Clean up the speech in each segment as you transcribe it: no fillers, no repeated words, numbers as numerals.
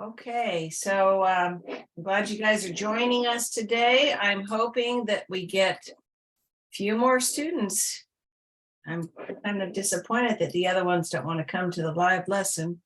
Okay, so I'm glad you guys are joining us today. I'm hoping that we get a few more students. I'm kind of disappointed that the other ones don't want to come to the live lesson.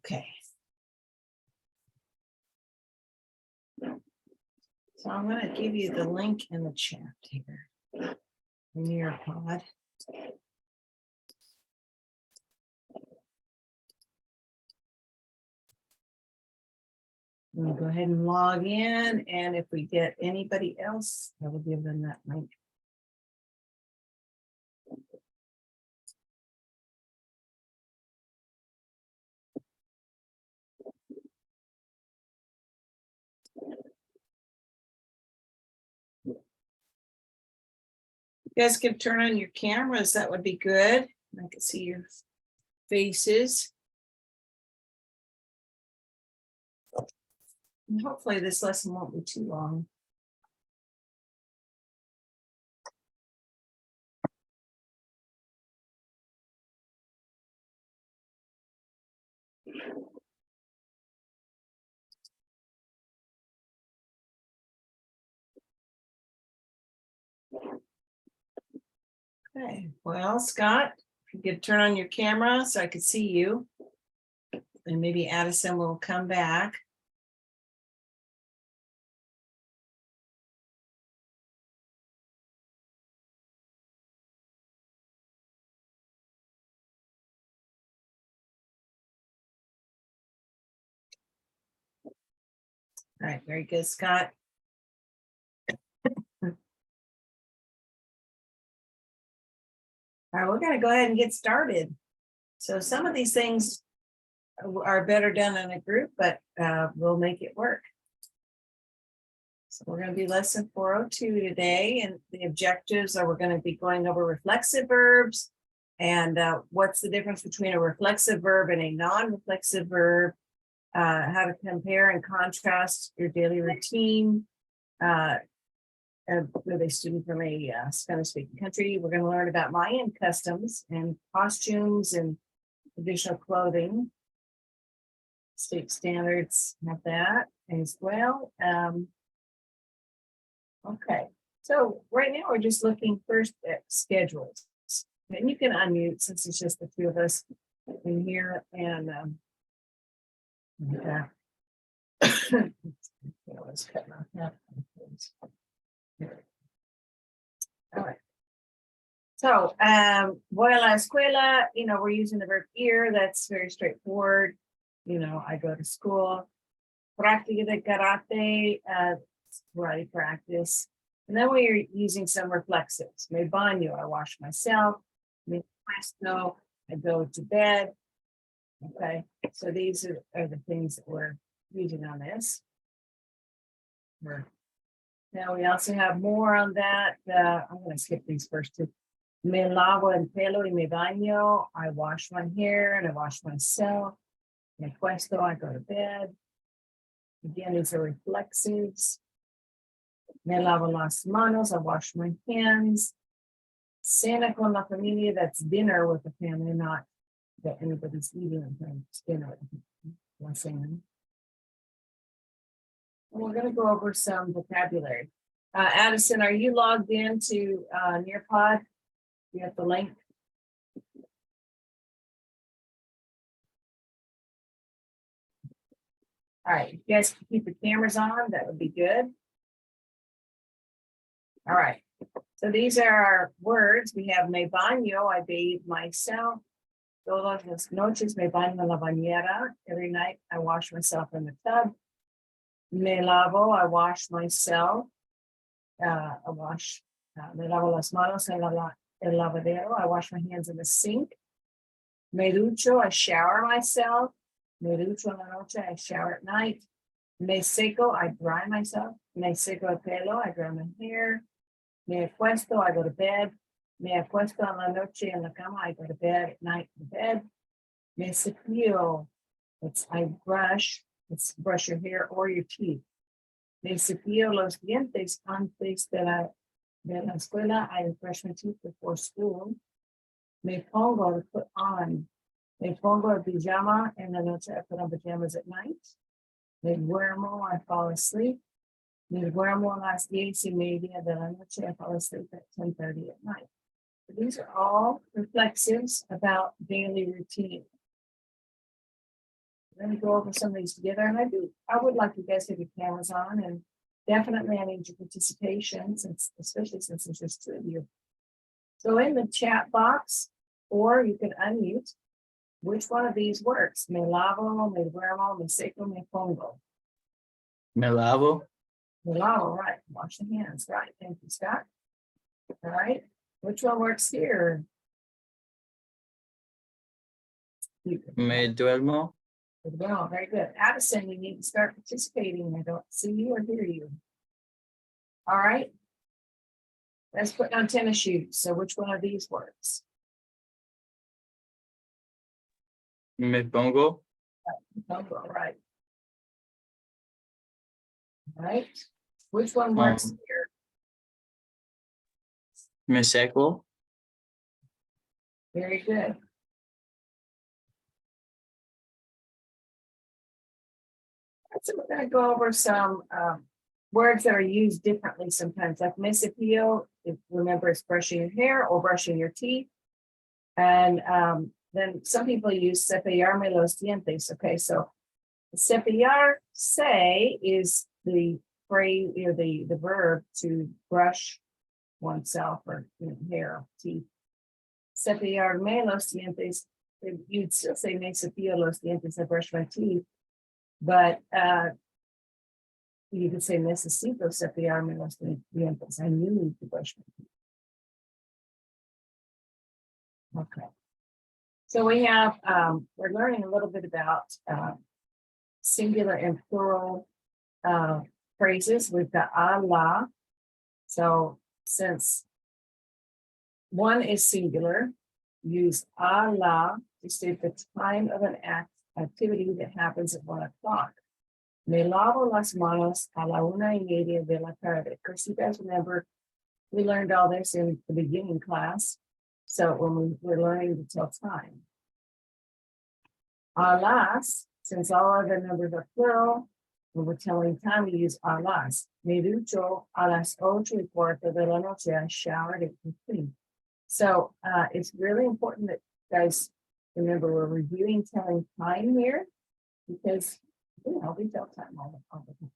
Okay. So I'm going to give you the link in the chat here in your pod. We'll go ahead and log in, and if we get anybody else, I will give them that link. You guys can turn on your cameras, that would be good. I can see your faces. And hopefully this lesson won't be too long. Okay, well, Scott, if you could turn on your camera so I could see you. And maybe Addison will come back. All right, very good, Scott. All right, we're going to go ahead and get started. So some of these things are better done in a group, but we'll make it work. So we're going to do lesson 402 today, and the objectives are we're going to be going over reflexive verbs and what's the difference between a reflexive verb and a non-reflexive verb, how to compare and contrast your daily routine. With a student from a Spanish-speaking country, we're going to learn about Mayan customs and costumes and traditional clothing. State standards have that as well. Okay, so right now we're just looking first at schedules. And you can unmute since it's just the two of us in here. And let's cut off that. All right. So, voy a la escuela, we're using the verb ir. That's very straightforward. I go to school. Práctica de karate, karate practice. And then we're using some reflexives. Me baño, I wash myself. Me acuesto, I go to bed. Okay, so these are the things that we're using on this. Now we also have more on that. I'm going to skip these first two. Me lavo el pelo y me baño. I wash my hair and I wash myself. Me acuesto, I go to bed. Again, these are reflexives. Me lavo las manos, I wash my hands. Cena con la familia, that's dinner with the family, not that anybody's eating with them. It's dinner. And we're going to go over some vocabulary. Addison, are you logged into Nearpod? You have the link. All right, you guys can keep the cameras on, that would be good. All right, so these are our words. We have me baño, I bathe myself. Todas las noches me baño en la bañera. Every night I wash myself in the tub. Me lavo, I wash myself. Me lavo las manos en el lavadero. I wash my hands in the sink. Me ducho, I shower myself. Me ducho en la noche, I shower at night. Me seco, I dry myself. Me seco el pelo, I dry my hair. Me acuesto, I go to bed. Me acuesto en la noche en la cama, I go to bed at night in bed. Me cepillo, it's I brush, it's brush your hair or your teeth. Me cepillo los dientes antes de la escuela. I brush my teeth before school. Me pongo to put on. Me pongo el pijama en la noche. I put on pajamas at night. Me duermo, I fall asleep. Me duermo a las 10:30 de la noche. I fall asleep at 10:30 at night. So these are all reflexives about daily routine. We're going to go over some of these together, and I would like you guys to have your cameras on, and definitely I need your participation, especially since there's just two of you. So in the chat box, or you can unmute, which one of these works? Me lavo, me duermo, me seco, me pongo. Me lavo. Me lavo, right. Wash the hands, right. Thank you, Scott. All right. Which one works here? Me duermo. Well, very good. Addison, you need to start participating. I don't see you or hear you. All right. Let's put on tennis shoes. So which one of these works? Me pongo. All right. All right. Which one works here? Me seco. Very good. So we're going to go over some words that are used differently sometimes, like me cepillo, if remember it's brushing your hair or brushing your teeth. And then some people use cepillarme los dientes. Okay, so cepillar, say, is the phrase or the verb to brush oneself or hair or teeth. Cepillarme los dientes, you'd still say me cepillo los dientes, I brush my teeth. But you could say necesito cepillarme los dientes. I need to brush my teeth. Okay. So we have, we're learning a little bit about singular and plural phrases. We've got a la. So since one is singular, use a la to state the time of an activity that happens at 1 o'clock. Me lavo las manos a la 1:30 de la tarde. Of course, you guys remember we learned all this in the beginning class. So when we were learning to tell time. A las, since all other numbers are plural, when we're telling time, we use a las. Me ducho a las 8:15 de la noche. I showered at 15. So it's really important that you guys remember we're reviewing telling time here because we tell time all the time.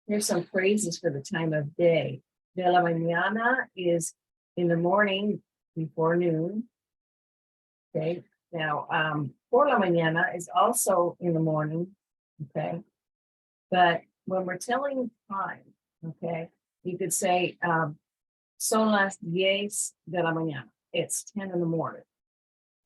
Here's some phrases for the time of day. De la mañana is in the morning before noon. Okay. Now, por la mañana is also in the morning. Okay. But when we're telling time, okay, you could say son las 10 de la mañana. It's 10 in the morning.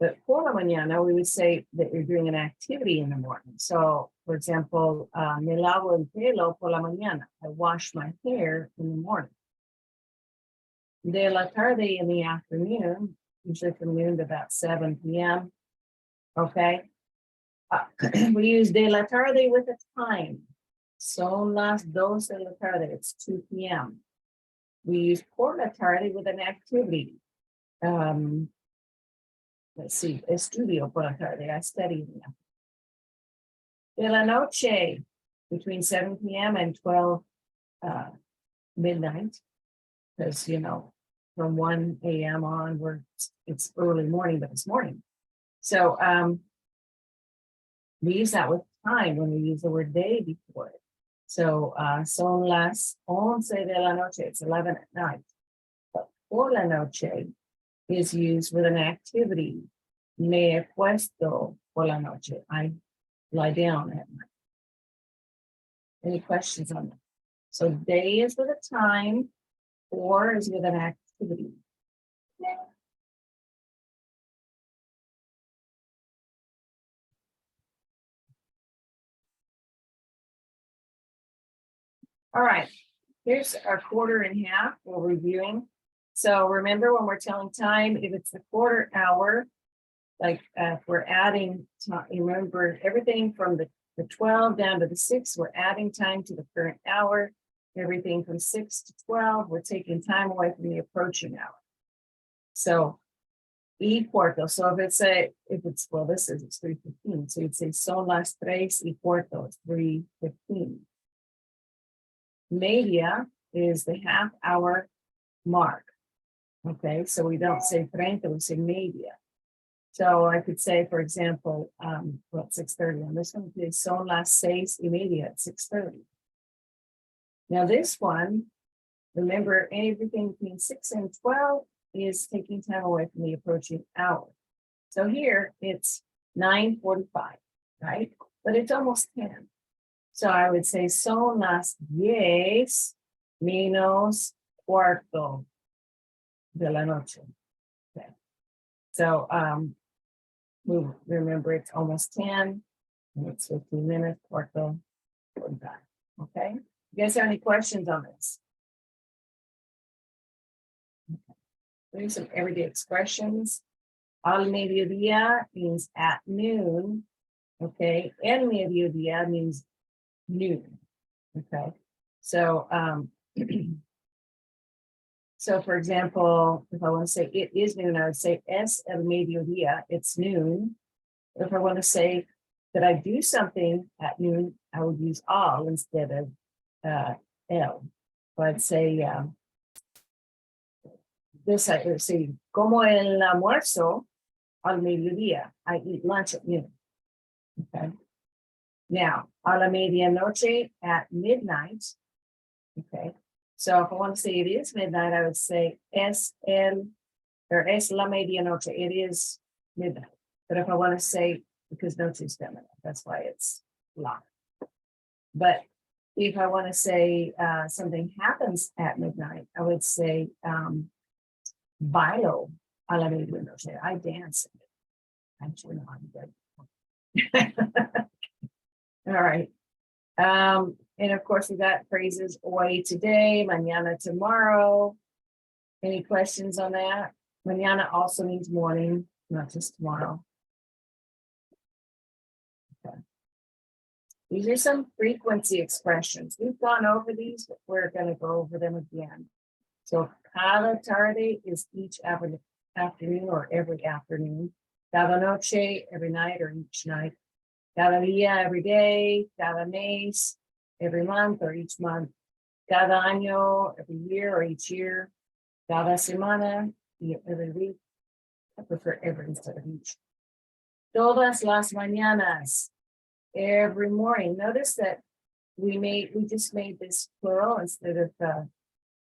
But por la mañana, we would say that you're doing an activity in the morning. So, for example, me lavo el pelo por la mañana. I wash my hair in the morning. De la tarde in the afternoon, usually from noon to about 7 p.m. Okay. We use de la tarde with a time. Son las 12 de la tarde. It's 2 p.m. We use por la tarde with an activity. Let's see, estudio por la tarde. I study. De la noche, between 7 p.m. and 12 midnight. Because, from 1 a.m. onward, it's early morning, but it's morning. So we use that with time when we use the word day before it. So son las 11 de la noche, it's 11 at night. But por la noche is used with an activity. Me acuesto por la noche. I lie down at night. Any questions on that? So day is with a time, or is with an activity. All right, here's our quarter and half we're reviewing. So remember when we're telling time, if it's the quarter hour, like if we're adding time, remember everything from the 12 down to the 6, we're adding time to the current hour. Everything from 6 to 12, we're taking time away from the approaching hour. So y cuarto. So if it's well, this is it's 3:15. So you'd say son las 3:15. It's 3:15. Media is the half hour mark. Okay, so we don't say 30, we say media. So I could say, for example, 6:30. On this one, it's son las 6:30 at 6:30. Now this one, remember everything between 6 and 12 is taking time away from the approaching hour. So here it's 9:45, right? But it's almost 10. So I would say son las 10 menos cuarto de la noche. Okay. So we remember it's almost 10, and it's 15 minutes, cuarto, 45. Okay. You guys have any questions on this? Okay. There's some everyday expressions. Al mediodía means at noon. Okay. El mediodía means noon. Okay. So so for example, if I want to say it is noon, I would say es el mediodía, it's noon. If I want to say that I do something at noon, I would use al instead of el. So I'd say this, I would say, como el almuerzo al mediodía, I eat lunch at noon. Okay. Now, a la medianoche at midnight. Okay. So if I want to say it is midnight, I would say es la medianoche. It is midnight. But if I want to say, because noche is feminine, that's why it's la. But if I want to say something happens at midnight, I would say bailo a la medianoche. I dance. Actually, no, I'm good. All right. And of course, we got phrases hoy today, mañana tomorrow. Any questions on that? Mañana also means morning, not just tomorrow. Okay. These are some frequency expressions. We've gone over these, but we're going to go over them again. So cada tarde is each afternoon or every afternoon. Cada noche, every night or each night. Cada día, every day. Cada mes, every month or each month. Cada año, every year or each year. Cada semana, every week. I prefer every instead of each. Todas las mañanas, every morning. Notice that we just made this plural instead of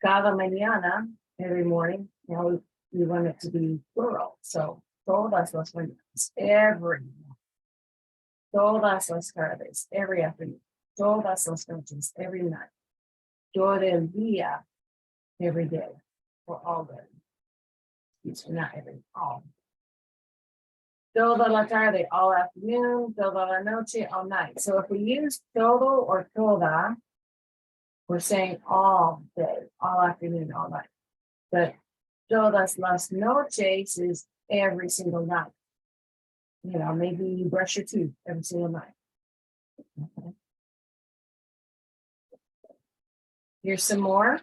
cada mañana, every morning. Now we want it to be plural. So todas las mañanas, every. Todas las tardes, every afternoon. Todas las noches, every night. Todo el día, every day, or all day. These are not every, all. Toda la tarde, all afternoon. Toda la noche, all night. So if we use todo or toda, we're saying all day, all afternoon, all night. But todas las noches is every single night. You know, maybe you brush your teeth every single night. Okay. Here's some more.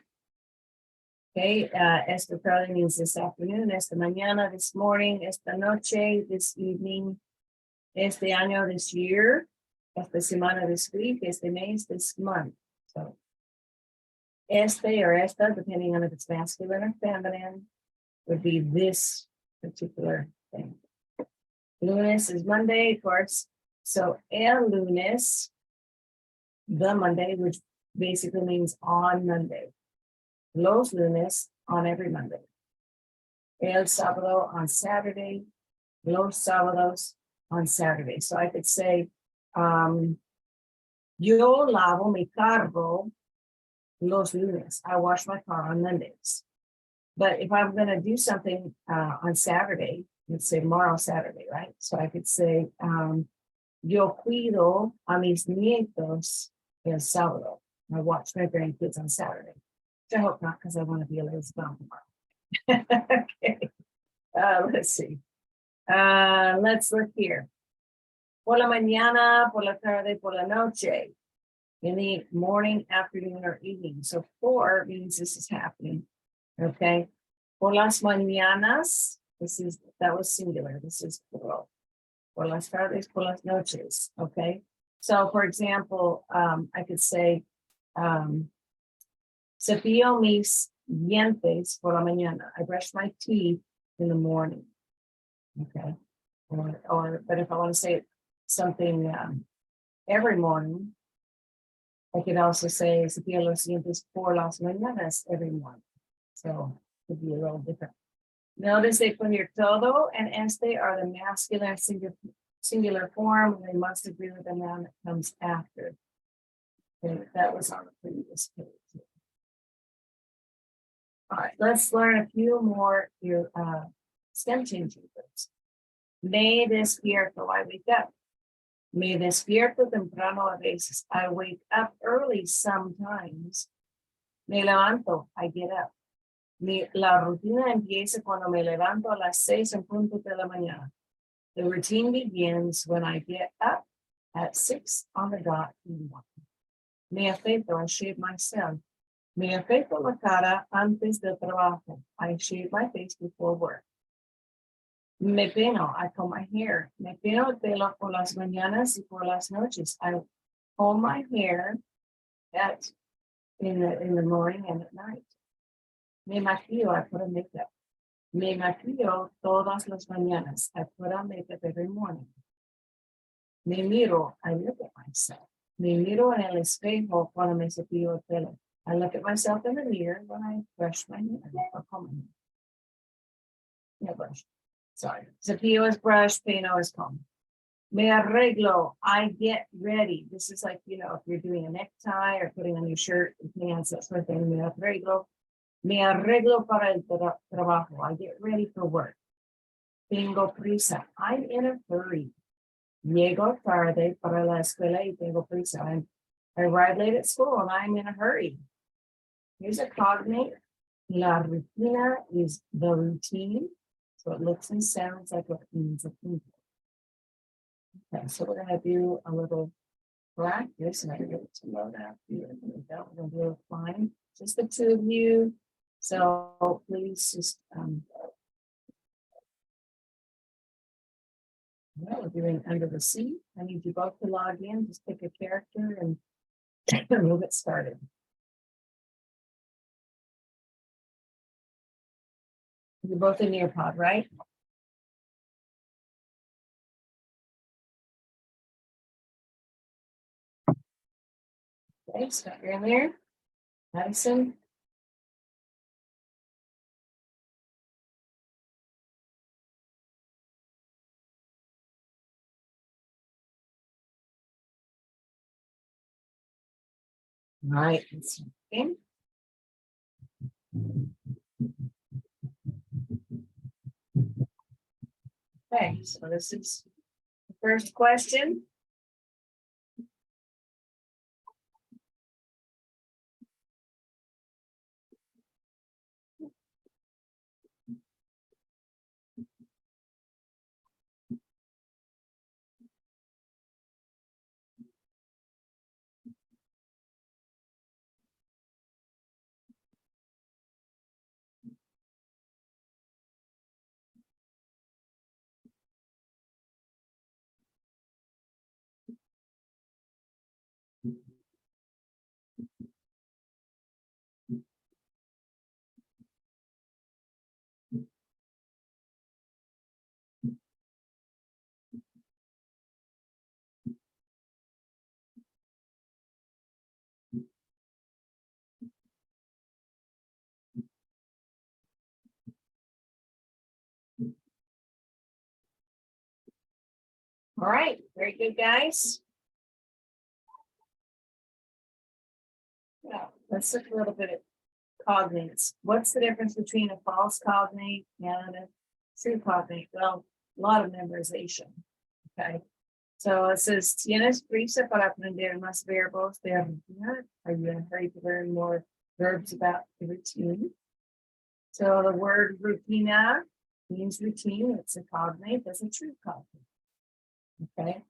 Okay, esta tarde means this afternoon, esta mañana, this morning, esta noche, this evening, este año, this year, esta semana, this week, este mes, this month. So, este or esta, depending on if it's masculine or feminine, would be this particular thing. Lunes is Monday, of course. So el lunes, the Monday, which basically means on Monday. Los lunes, on every Monday. El sábado, on Saturday. Los sábados, on Saturday. So I could say, yo lavo mi carro los lunes. I wash my car on Mondays. But if I'm going to do something on Saturday, let's say tomorrow, Saturday, right? So I could say, yo cuido a mis nietos el sábado. I watch my grandkids on Saturday. Which I hope not, because I want to be a lazy bum tomorrow. Okay. Let's see. Let's look here. Por la mañana, por la tarde, por la noche. In the morning, afternoon, or evening. So por means this is happening. Okay. Por las mañanas, that was singular. This is plural. Por las tardes, por las noches. Okay. So for example, I could say, cepillo mis dientes por la mañana. I brush my teeth in the morning. Okay. But if I want to say something every morning, I could also say cepillo los dientes por las mañanas every morning. So it could be a little different. Notice they put here todo and este are the masculine singular form, and they must agree with the noun that comes after. Okay, that was on the previous page. All right, let's learn a few more stem changing words. Me despierto, I wake up. Me despierto temprano a veces. I wake up early sometimes. Me levanto, I get up. La rutina empieza cuando me levanto a las 6 en punto de la mañana. The routine begins when I get up at 6 on the dot in the morning. Me afeito, I shave myself. Me afeito la cara antes del trabajo. I shave my face before work. Me peino, I comb my hair. Me peino el pelo por las mañanas y por las noches. I comb my hair in the morning and at night. Me maquillo, I put on makeup. Me maquillo todas las mañanas. I put on makeup every morning. Me miro, I look at myself. Me miro en el espejo cuando me cepillo el pelo. I look at myself in the mirror when I brush my hair or comb my hair. Yeah, brush. Sorry. Cepillo is brush, peino is comb. Me arreglo, I get ready. This is like, if you're doing a necktie or putting on your shirt and pants, that sort of thing. Me arreglo. Me arreglo para el trabajo. I get ready for work. Tengo prisa. I'm in a hurry. Llego tarde para la escuela y tengo prisa. I arrive late at school and I'm in a hurry. Here's a cognate. La rutina is the routine. So it looks and sounds like what it means of people. Okay, so we're going to do a little practice, and I get to load out here. We're going to do it fine. Just the two of you. So please just we're doing under the sea. I need you both to log in. Just pick a character and we'll get started. You're both in your pod, right? Okay, Scott, you're in there. Madison. All right, let's see. Okay, so this is the first question. All right, very good, guys. Yeah, let's look a little bit at cognates. What's the difference between a false cognate and a true cognate? Well, a lot of memorization. Okay, So it says, ¿tienes prisa para aprender más verbos de rutina? Are you in a hurry to learn more verbs about the routine? So the word rutina means routine. It's a cognate. That's a true cognate. Okay.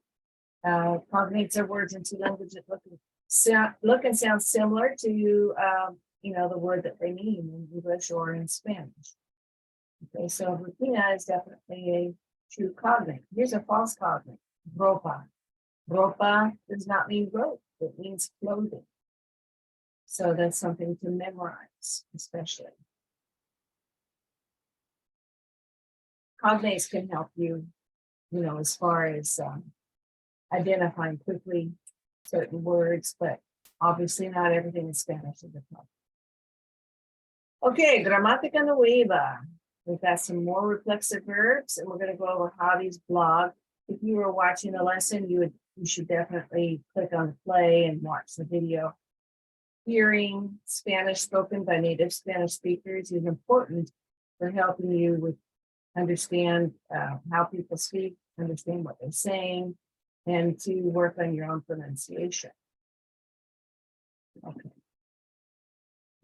Cognates are words in two languages that look and sound similar to, the word that they mean in English or in Spanish. Okay, so rutina is definitely a true cognate. Here's a false cognate. Ropa. Ropa does not mean rope. It means clothing. So that's something to memorize, especially. Cognates can help you, as far as identifying quickly certain words, but obviously not everything in Spanish is a problem. Okay, gramática nueva. We've got some more reflexive verbs, and we're going to go over Javi's blog. If you were watching the lesson, you should definitely click on the play and watch the video. Hearing Spanish spoken by native Spanish speakers is important for helping you with understand how people speak, understand what they're saying, and to work on your own pronunciation. Okay.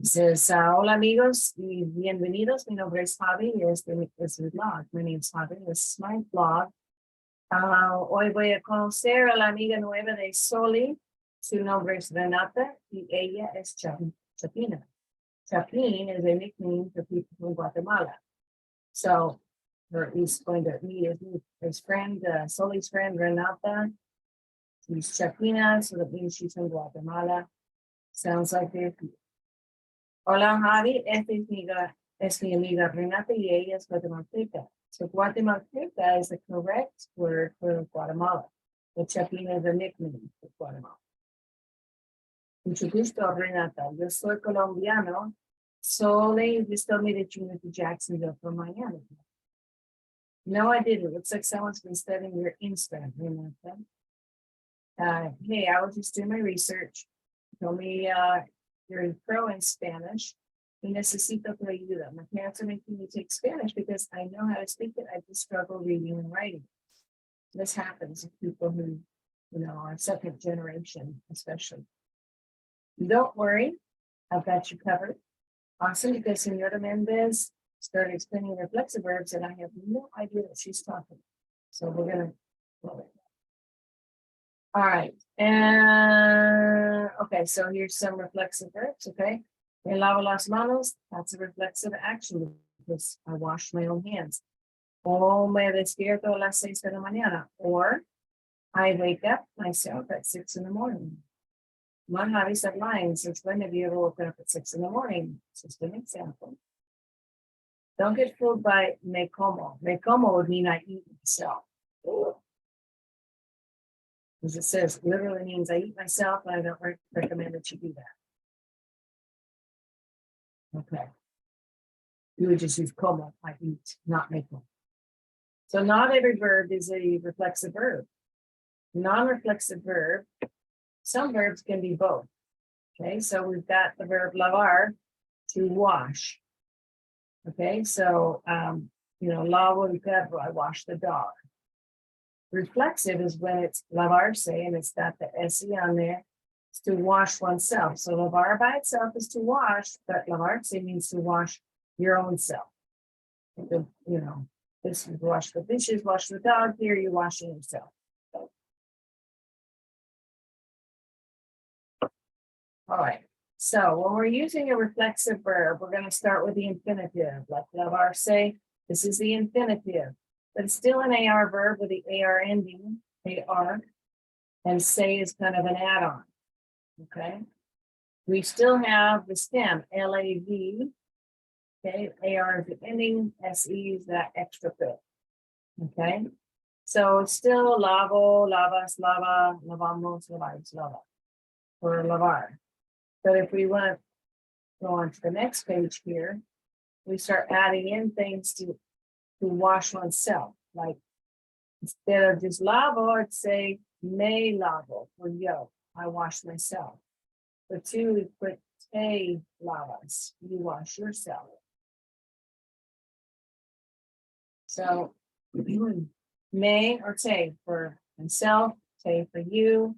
Says, hola amigos y bienvenidos. Mi nombre es Javi. Este es mi blog. My name is Javi. This is my blog. Hoy voy a conocer a la amiga nueva de Soli. Su nombre es Renata y ella es Chapina. Chapin is a nickname for people from Guatemala. So he's going to meet his friend, Soli's friend, Renata. She's Chapina, so that means she's from Guatemala. Sounds like they're people. Hola, Javi. Esta es mi amiga Renata y ella es guatemalteca. So Guatemalteca is the correct word for Guatemala. But Chapina is a nickname for Guatemala. Mucho gusto, Renata. Yo soy colombiano. Sole, you just told me that you went to Jacksonville for Miami. No, I didn't. Looks like someone's been studying your Insta, Renata. Hey, I was just doing my research. Told me you're a pro in Spanish. Y necesito tu ayuda. My parents are making me take Spanish because I know how to speak it. I just struggle reading and writing. This happens to people who, are second generation, especially. Don't worry, I've got you covered. Awesome, because Senora Mendez started explaining reflexive verbs, and I have no idea what she's talking about. So we're gonna go with that. All right, and okay, so here's some reflexive verbs. Okay, me lavo las manos. That's a reflexive action because I wash my own hands. O me despierto a las 6 de la mañana, or I wake up myself at 6 in the morning. One Javi said lying, since when have you ever woken up at 6 in the morning? Just an example. Don't get fooled by me como. Me como would mean I eat myself. As it says, literally means I eat myself, and I don't recommend that you do that. Okay. You would just use como, I eat, not me como. So not every verb is a reflexive verb. Non-reflexive verb, some verbs can be both. Okay, so we've got the verb lavar, to wash. Okay, so lavo el perro, I wash the dog. Reflexive is when it's lavarse and it's got the se on there. It's to wash oneself. So lavar by itself is to wash, but lavarse means to wash your own self. This is wash the dishes, wash the dog. Here you're washing yourself. All right. So when we're using a reflexive verb, we're going to start with the infinitive, like lavarse. This is the infinitive, but it's still an AR verb with the AR ending, AR, and say is kind of an add-on. Okay. We still have the stem, LAV. Okay, AR is the ending, SE is that extra bit. Okay. So it's still lavo, lavas, lava, lavamos, lavais, lava, or lavar. But if we want to go on to the next page here, we start adding in things to wash oneself. Like instead of just lavo, I'd say me lavo, or yo, I wash myself. For two, we put te lavas, you wash yourself. So me or te for myself, say for you.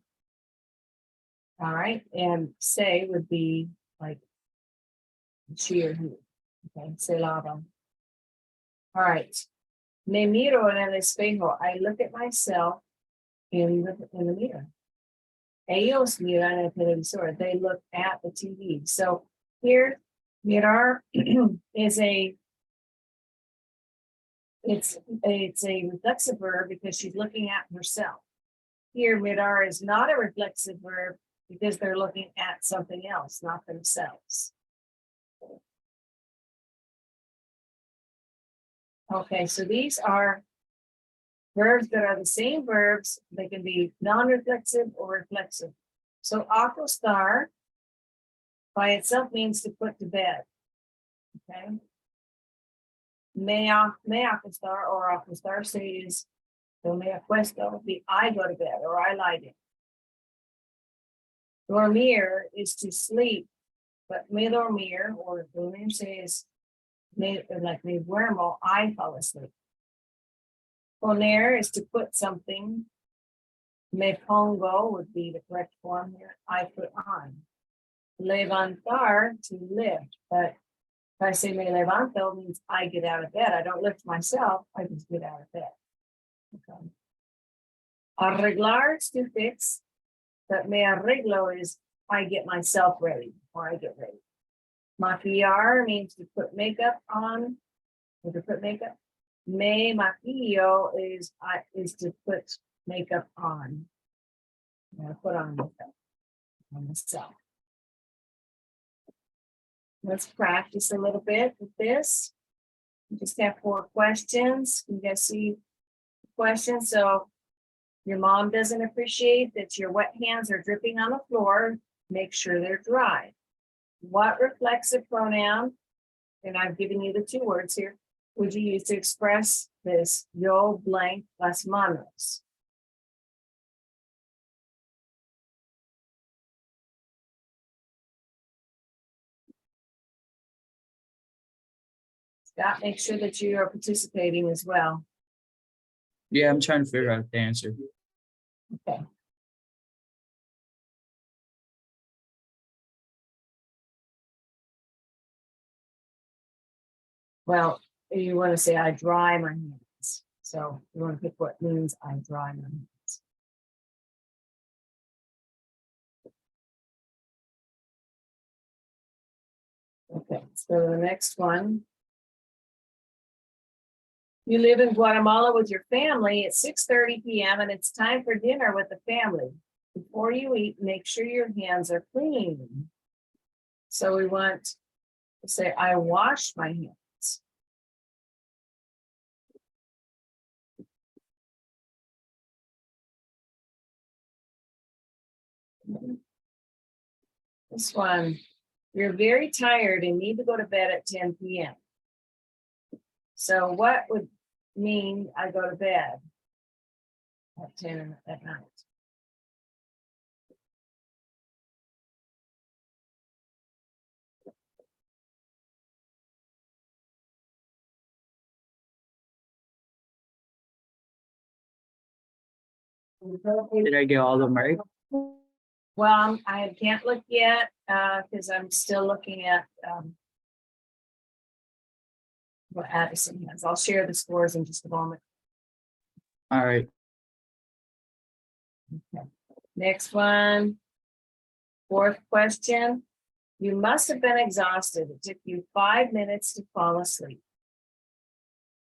All right, and say would be like she or he. Okay, se lavan. All right. Me miro en el espejo. I look at myself in the mirror. Ellos miran el televisor. They look at the TV. So here, mirar is it's a reflexive verb because she's looking at herself. Here, mirar is not a reflexive verb because they're looking at something else, not themselves. Okay, so these are verbs that are the same verbs. They can be non-reflexive or reflexive. So acostar by itself means to put to bed. Okay. Me acostar or acostarse is so me acuesto, the I go to bed or I lie down. Dormir is to sleep, but me dormir or dormirse is like me duermo, I fall asleep. Poner is to put something. Me pongo would be the correct form here. I put on. Levantar to lift, but if I say me levanto means I get out of bed. I don't lift myself. I just get out of bed. Okay. Arreglar is to fix, but me arreglo is I get myself ready or I get ready. Maquillar means to put makeup on or to put makeup. Me maquillo is to put makeup on. I put on makeup on myself. Let's practice a little bit with this. We just have 4 questions. You guys see questions. So your mom doesn't appreciate that your wet hands are dripping on the floor. Make sure they're dry. What reflexive pronoun, and I've given you the 2 words here, would you use to express this? Yo blank las manos. Scott, make sure that you are participating as well. Yeah, I'm trying to figure out the answer. Okay. Well, you want to say I dry my hands. So you want to pick what means I dry my hands. Okay, so the next one. You live in Guatemala with your family at 6:30 p.m. and it's time for dinner with the family. Before you eat, make sure your hands are clean. So we want to say, I wash my hands. This one, you're very tired and need to go to bed at 10 p.m. So what would mean I go to bed at 10 at night? Did I get all of them right? Well, I can't look yet because I'm still looking at what Addison has. I'll share the scores in just a moment. All right. Okay. Next one. 4th question. You must have been exhausted. It took you 5 minutes to fall asleep.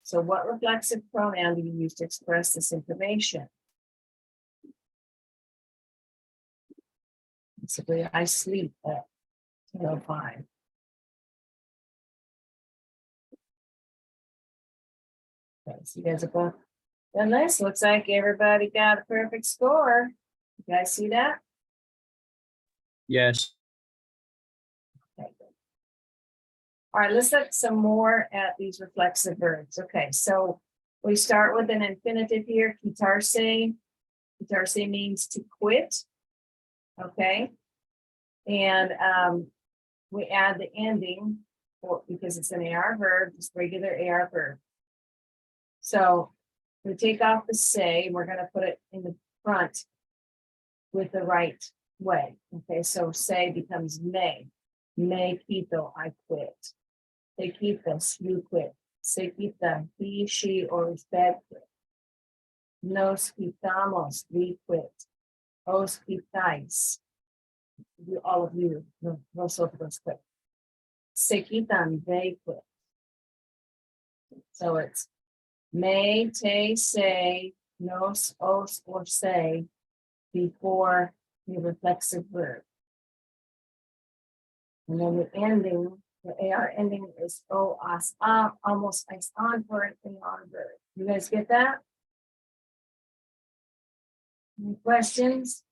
So what reflexive pronoun do you use to express this information? Basically, I sleep at 10:05. Okay, so you guys are both done this. Looks like everybody got a perfect score. You guys see that? Yes. Okay, good. All right, let's look some more at these reflexive verbs. Okay, so we start with an infinitive here, quitarse. Quitarse means to quit. Okay. And we add the ending because it's an AR verb, just regular AR verb. So We take off the say, we're gonna put it in the front with the right way. Okay, so say becomes may. Me quito, I quit. Te quitas, you quit. Se quita, he, she, or usted quit. Nos quitamos, we quit. Os quitáis, you, all of you, vosotros quit. Se quitan, they quit. So it's may, te, say, nos, os, or say before the reflexive verb. And then the ending, the AR ending is o, as, a, almost as on for an AR verb. You guys get that? Any questions?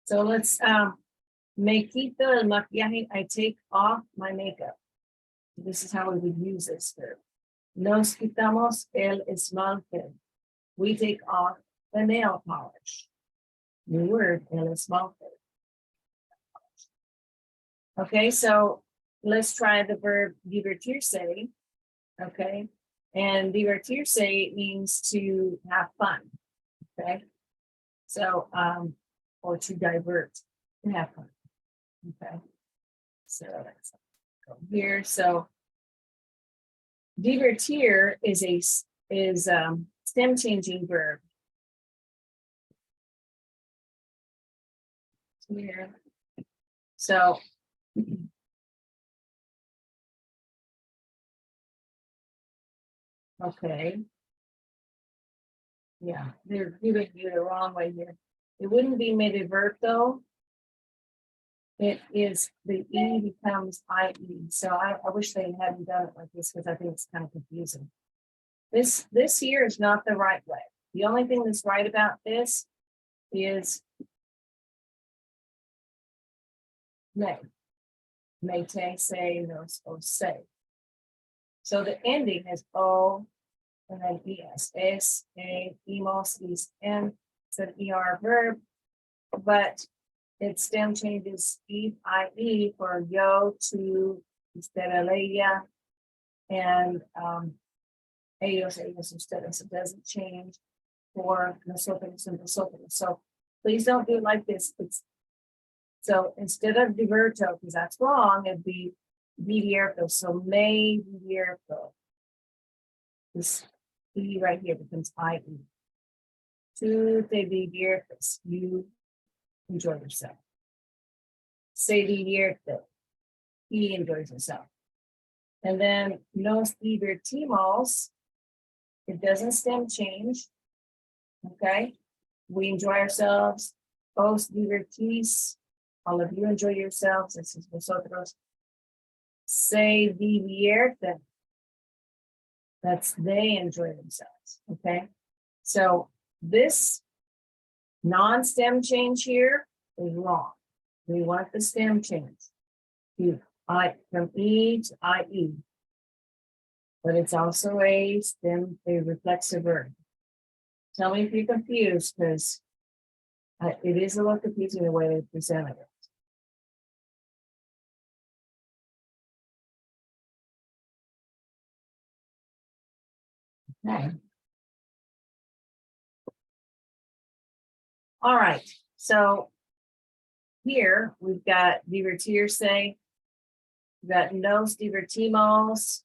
So let's me quito el maquillaje. I take off my makeup. This is how we would use this verb. Nos quitamos el esmalte. We take off the nail polish. New word, el esmalte. Okay, so let's try the verb divertirse. Okay, and divertirse means to have fun. Okay, so or to divert, to have fun. Okay, so let's go here. So divertir is stem changing verb. Here. So okay. Yeah, they're doing you the wrong way here. It wouldn't be me diverto. It is the E becomes IE. So I wish they hadn't done it like this because I think it's kind of confusing. This here is not the right way. The only thing that's right about this is me. Me te, say, nos, o, say. So the ending is O and then ES. Es, a, imos, is, and it's an ER verb, but its stem changes IE for yo, to, usted, ella, and ellos, ustedes. It doesn't change for nosotros and nosotros. So please don't do it like this. So instead of diverto, because that's wrong, it'd be divierto. So me divierto. This E right here becomes IE. Tú te diviertes. You enjoy yourself. Se divierte. He enjoys himself. And then nos divertimos. It doesn't stem change. Okay. We enjoy ourselves. Os divertís. All of you enjoy yourselves. This is vosotros. Se divierten. That's they enjoy themselves. Okay. So this non-stem change here is wrong. We want the stem change. From E to IE. But it's also a reflexive verb. Tell me if you're confused, because it is a little confusing the way they presented it. Okay. All right. So here we've got divertirse. We've got nos divertimos.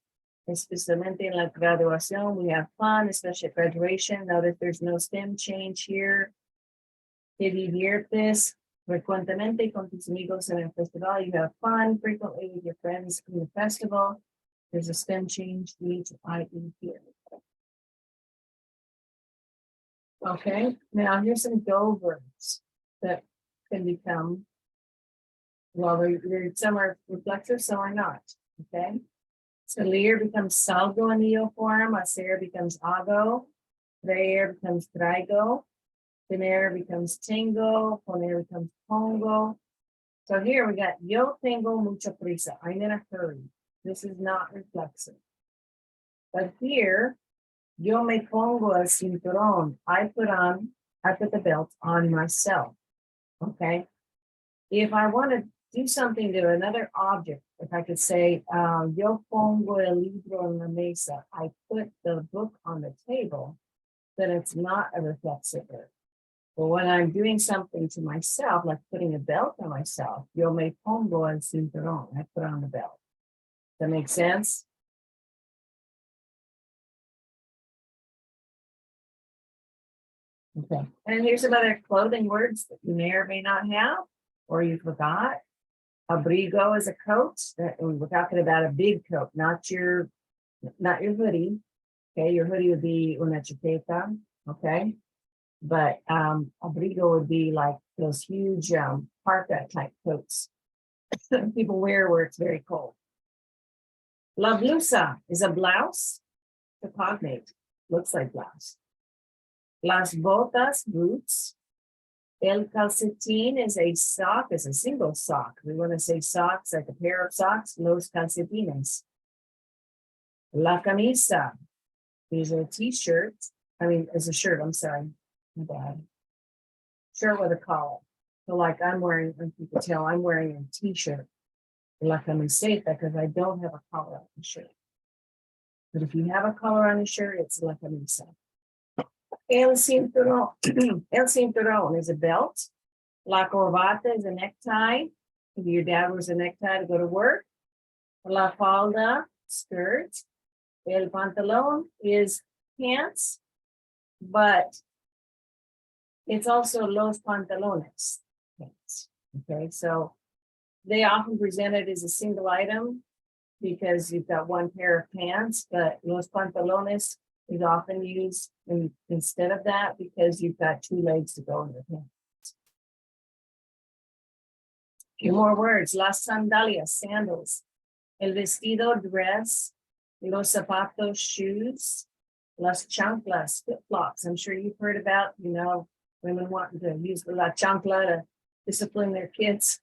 Especialmente en la graduación, we have fun, especially at graduation. Notice there's no stem change here. Te diviertes frecuentemente con tus amigos en el festival. You have fun frequently with your friends in the festival. There's a stem change, E to IE here. Okay, now here's some go verbs that can become, well, some are reflexive, some are not. Okay. Salir becomes salgo in the form, hacer becomes hago, traer becomes traigo, tener becomes tengo, poner becomes pongo. So here we got yo tengo mucha prisa, I'm in a hurry. This is not reflexive. But here, yo me pongo el cinturón, I put the belt on myself. Okay. If I want to do something to another object, if I could say, yo pongo el libro en la mesa, I put the book on the table, then it's not a reflexive verb. But when I'm doing something to myself, like putting a belt on myself, yo me pongo el cinturón, I put on the belt. That makes sense? Okay, and here's some other clothing words that you may or may not have, or you forgot. Abrigo is a coat. We're talking about a big coat, not your hoodie. Okay, your hoodie would be una chaqueta. Okay, but abrigo would be like those huge parka type coats that people wear where it's very cold. La blusa is a blouse, the cognate, looks like blouse. Las botas, boots. El calcetín is a sock, is a single sock. We want to say socks, like a pair of socks, los calcetines. La camisa is a t-shirt. I mean, it's a shirt, I'm sorry. My bad. Shirt with a collar. So like I'm wearing, if you can tell, I'm wearing a t-shirt. La camiseta, because I don't have a collar on the shirt. But if you have a collar on the shirt, it's la camisa. El cinturón, el cinturón is a belt. La corbata is a necktie. If your dad wears a necktie to go to work. La falda, skirt. El pantalón is pants, but it's also los pantalones. Pants. Okay, so they often present it as a single item because you've got one pair of pants, but los pantalones is often used instead of that because you've got two legs to go in your pants. A few more words. Las sandalias, sandals. El vestido, dress. Los zapatos, shoes. Las chanclas, flip-flops. I'm sure you've heard about, women wanting to use the la chancla to discipline their kids.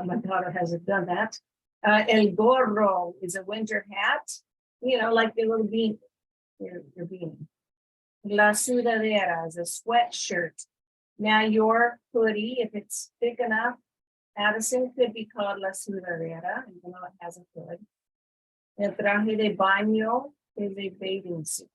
My daughter hasn't done that. El gorro is a winter hat, like the little bean. Your beanie. La sudadera is a sweatshirt. Now your hoodie, if it's thick enough, Addison could be called la sudadera, even though it has a hood. El traje de baño is a bathing suit.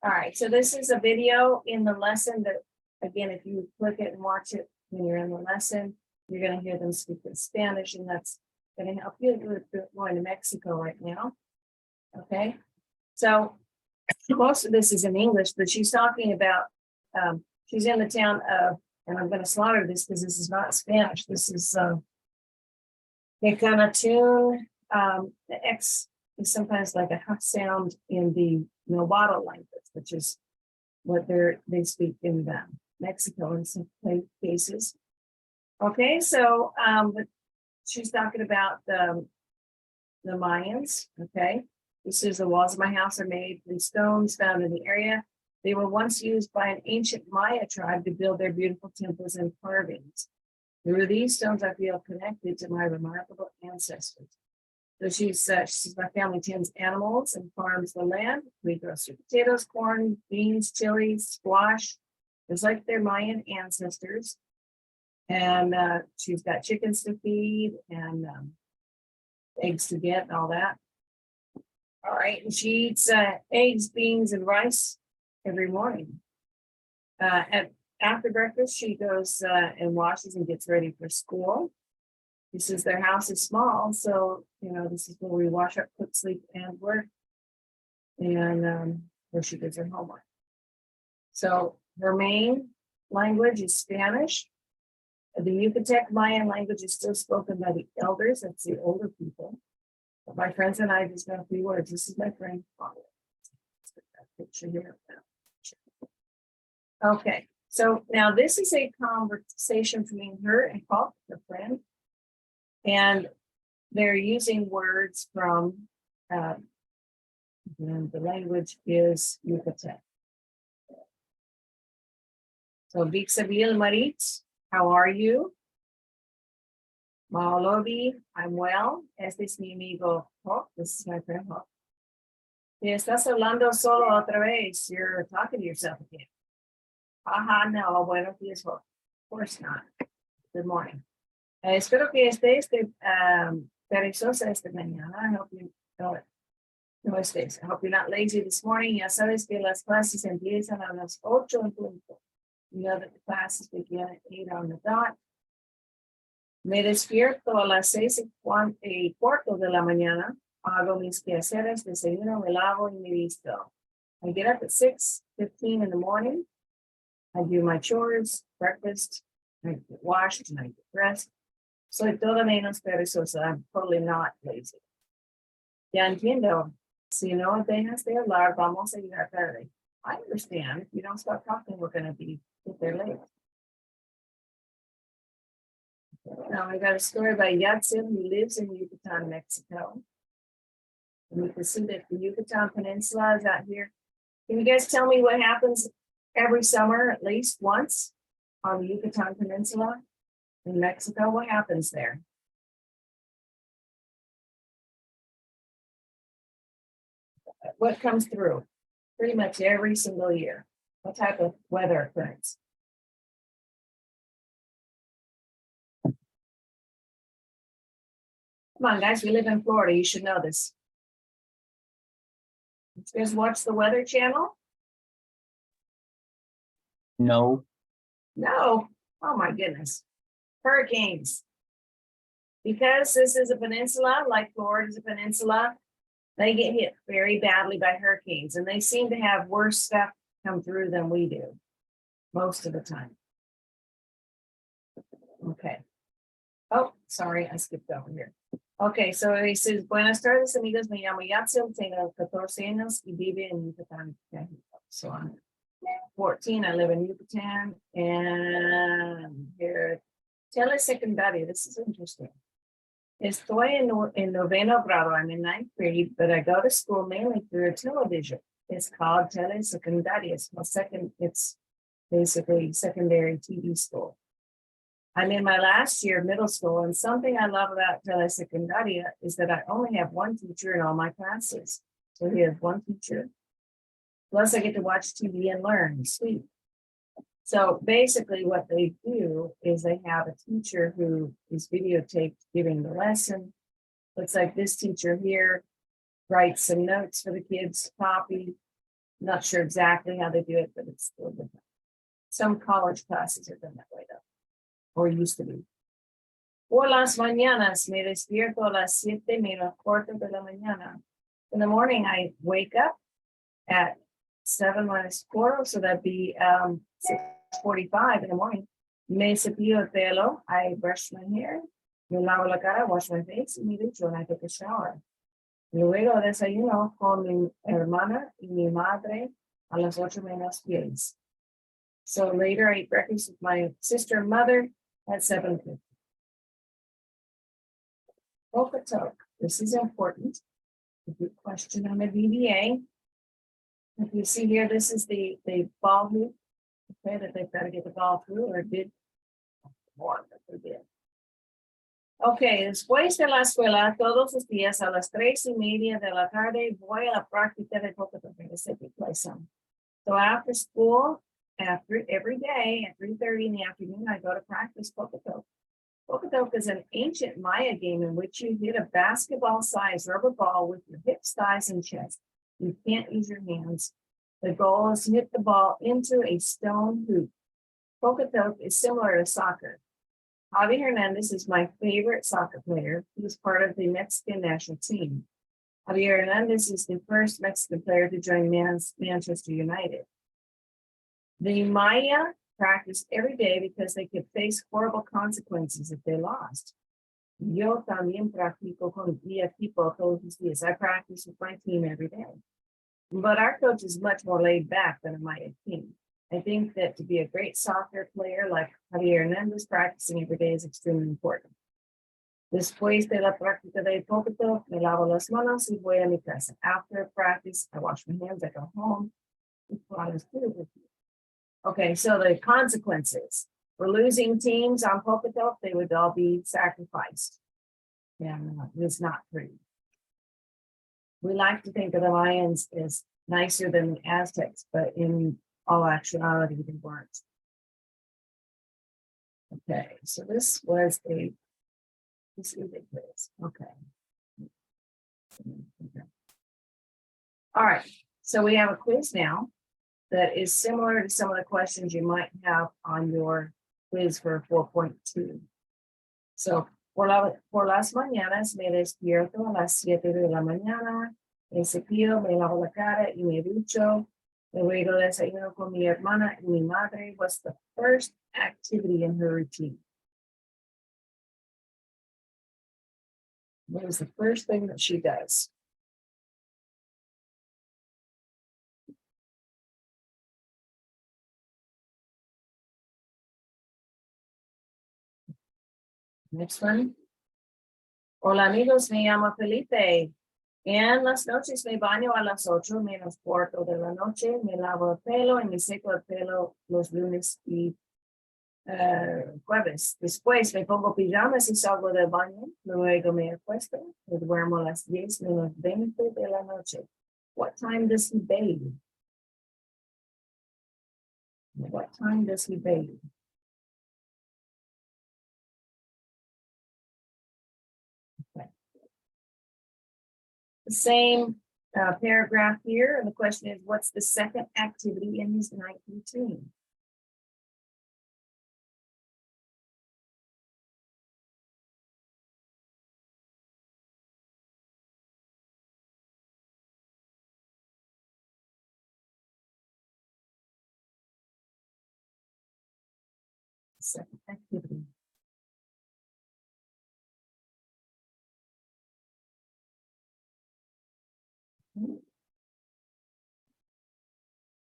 All right, so this is a video in the lesson that, again, if you click it and watch it when you're in the lesson, you're going to hear them speak in Spanish, and that's going to help you with going to Mexico right now. Okay, so most of this is in English, but she's talking about, she's in the town of, and I'm going to slaughter this because this is not Spanish. This is Ecanatun. The X is sometimes like a huff sound in the Nahuatl language, which is what they speak in Mexico in some cases. Okay, so she's talking about the Mayans. Okay, this is the walls of my house are made from stones found in the area. They were once used by an ancient Maya tribe to build their beautiful temples and carvings. Through these stones, I feel connected to my remarkable ancestors. So she says my family tends animals and farms the land. We grow sweet potatoes, corn, beans, chilies, squash, just like their Mayan ancestors. And she's got chickens to feed and eggs to get and all that. All right, and she eats eggs, beans, and rice every morning. After breakfast, she goes and washes and gets ready for school. She says their house is small, so this is where we wash up, cook, sleep, and work, and where she does her homework. So her main language is Spanish. The Yucatec Mayan language is still spoken by the elders, that's the older people. But my friends and I just know a few words. This is my friend. Let's put that picture here. Okay, so now this is a conversation between her and Paul, her friend. And they're using words from, and the language is Yucatec. So, Bixabil Marit, how are you? Maolobi, I'm well. Este es mi amigo Hawk. This is my friend Hawk. Estás hablando solo otra vez. You're talking to yourself again. No, buenos días, of course not. Good morning. Espero que estés perezosa esta mañana. I hope you no estés. I hope you're not lazy this morning. Ya sabes que las clases empiezan a las 8 en punto. You know that the classes begin at 8 on the dot. Me despierto a las 6:15 de la mañana. Hago mis quehaceres, desayuno, me lavo y me visto. I get up at 6:15 in the morning. I do my chores, breakfast, I get washed and I get dressed. Soy toda menos perezosa. I'm totally not lazy. Ya entiendo. Si no dejas de hablar, vamos a llegar tarde. I understand. If you don't stop talking, we're going to get there late. Now I got a story by Yatsen, who lives in Yucatan, Mexico. And you can see that the Yucatan Peninsula is out here. Can you guys tell me what happens every summer, at least once, on the Yucatan Peninsula in Mexico? What happens there? What comes through? Pretty much every single year. What type of weather occurrence? Come on, guys, we live in Florida. You should know this. You guys watch the Weather Channel? No. No. Oh my goodness. Hurricanes. Because this is a peninsula, like Florida is a peninsula, they get hit very badly by hurricanes, and they seem to have worse stuff come through than we do most of the time. Okay. Oh, sorry, I skipped over here. Okay, so he says, buenas tardes, amigos, me llamo Yatsil, tengo 14 años y vive en Yucatán. So I'm 14, I live in Yucatan, and here, telesecundaria, this is interesting. Estoy en noveno grado, I'm in 9th grade, but I go to school mainly through television. It's called telesecundaria. It's basically secondary TV school. I'm in my last year of middle school, and something I love about telesecundaria is that I only have one teacher in all my classes. So we have one teacher. Plus I get to watch TV and learn. Sweet. So basically what they do is they have a teacher who is videotaped giving the lesson. Looks like this teacher here writes some notes for the kids, copy. Not sure exactly how they do it, but it's still different. Some college classes are done that way though, or used to be. Por las mañanas me despierto a las 7:15 de la mañana. In the morning, I wake up at 7:15, so that'd be 6:45 in the morning. Me cepillo el pelo, I brush my hair, me lavo la cara, wash my face, y me ducho, and I take a shower. Luego desayuno con mi hermana y mi madre a las 8:10. So later I eat breakfast with my sister and mother at 7:50. Talk. This is important. A good question on the VBA. If you see here, this is the ball hoop. Okay, that they've got to get the ball through, or did more that they did. Okay, después de la escuela, todos los días a las 3:30 de la tarde, voy a la práctica de poquito. So after school, every day at 3:30 in the afternoon, I go to practice poquito. Poquito is an ancient Maya game in which you hit a basketball-sized rubber ball with your hips, thighs, and chest. You can't use your hands. The goal is to hit the ball into a stone hoop. Poquito is similar to soccer. Javi Hernandez is my favorite soccer player. He was part of the Mexican national team. Javier Hernandez is the first Mexican player to join Manchester United. The Maya practiced every day because they could face horrible consequences if they lost. Yo también practico con mi equipo todos los días. I practice with my team every day. But our coach is much more laid back than a Maya team. I think that to be a great soccer player like Javier Hernandez, practicing every day is extremely important. Después de la práctica de poquito, me lavo las manos y voy a mi casa. After practice, I wash my hands, I go home. Okay, so the consequences for losing teams on poquito, they would all be sacrificed. And it's not pretty. We like to think of the Mayans as nicer than the Aztecs, but in Oh, actuality, they weren't. Okay, so this is a quiz. Okay. All right, so we have a quiz now that is similar to some of the questions you might have on your quiz for 4.2. So, por las mañanas me despierto a las 7 de la mañana, me cepillo, me lavo la cara y me ducho. Luego desayuno con mi hermana y mi madre. What's the first activity in her routine? What is the first thing that she does? Next one. Hola amigos, me llamo Felipe. En las noches me baño a las 8 menos cuarto de la noche, me lavo el pelo y me seco el pelo los lunes y jueves. Después me pongo pijamas y salgo del baño, luego me acuesto, me duermo a las 10 menos 20 de la noche. What time does he bathe? What time does he bathe? Okay. The same paragraph here, and the question is, what's the second activity in his night routine? Second activity.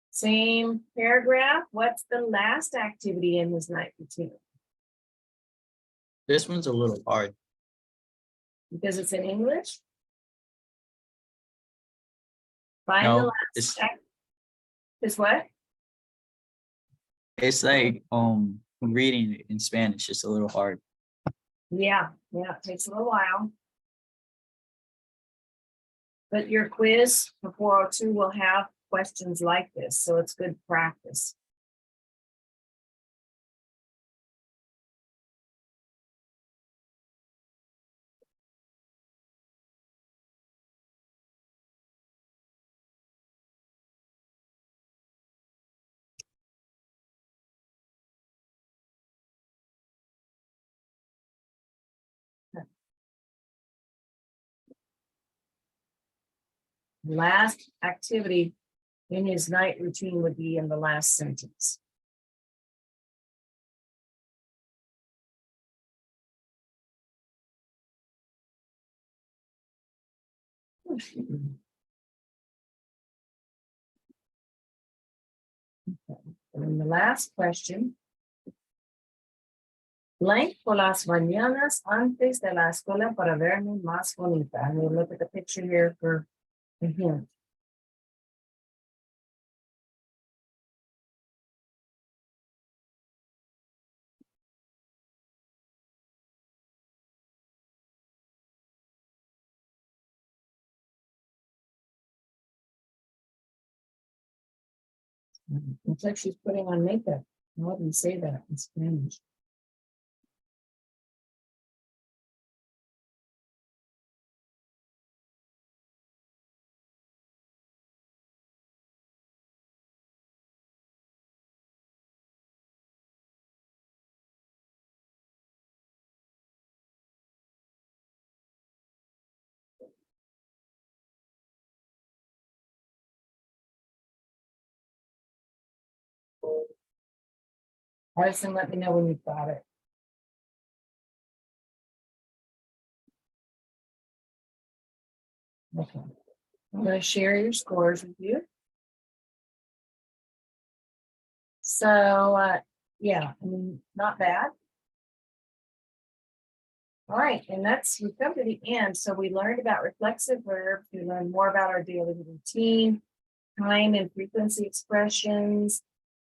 Same paragraph. What's the last activity in his night routine? This one's a little hard. Because it's in English? Find the No, last it's is what? it's like reading it in Spanish. It's a little hard. Yeah, it takes a little while. But your quiz for 402 will have questions like this, so it's good practice. Last activity in his night routine would be in the last sentence. And then the last question. Blank por las mañanas antes de la escuela para verme más bonita. And we'll look at the picture here for a hint. It's like she's putting on makeup. How do you say that in Spanish? Harrison, let me know when you've got it. Okay. I'm going to share your scores with you. So, yeah, I mean, not bad. All right, and we've come to the end. So we learned about reflexive verbs. We learned more about our daily routine, time and frequency expressions,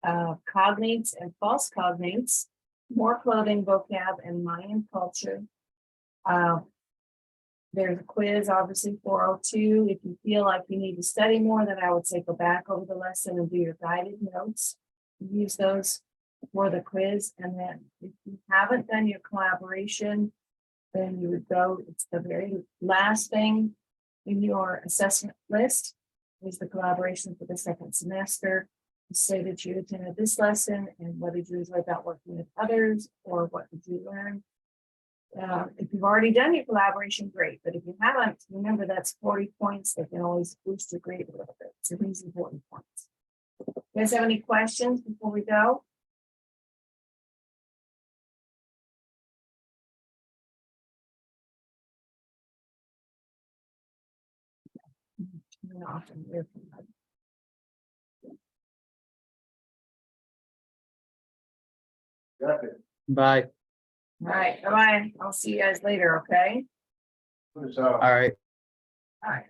cognates and false cognates, more clothing vocab, and Mayan culture. There's a quiz, obviously 402. If you feel like you need to study more, then I would say go back over the lesson and do your guided notes. Use those for the quiz. And then if you haven't done your collaboration, then you would go, it's the very last thing in your assessment list is the collaboration for the second semester. You say that you attended this lesson and what did you enjoy about working with others, or what did you learn? If you've already done your collaboration, great. But if you haven't, remember that's 40 points that can always boost your grade a little bit. So these important points. You guys have any questions before we go? Turn off and hear from them. Got it. Bye. All right, bye-bye. I'll see you guys later, okay? Put us out. All right. All right.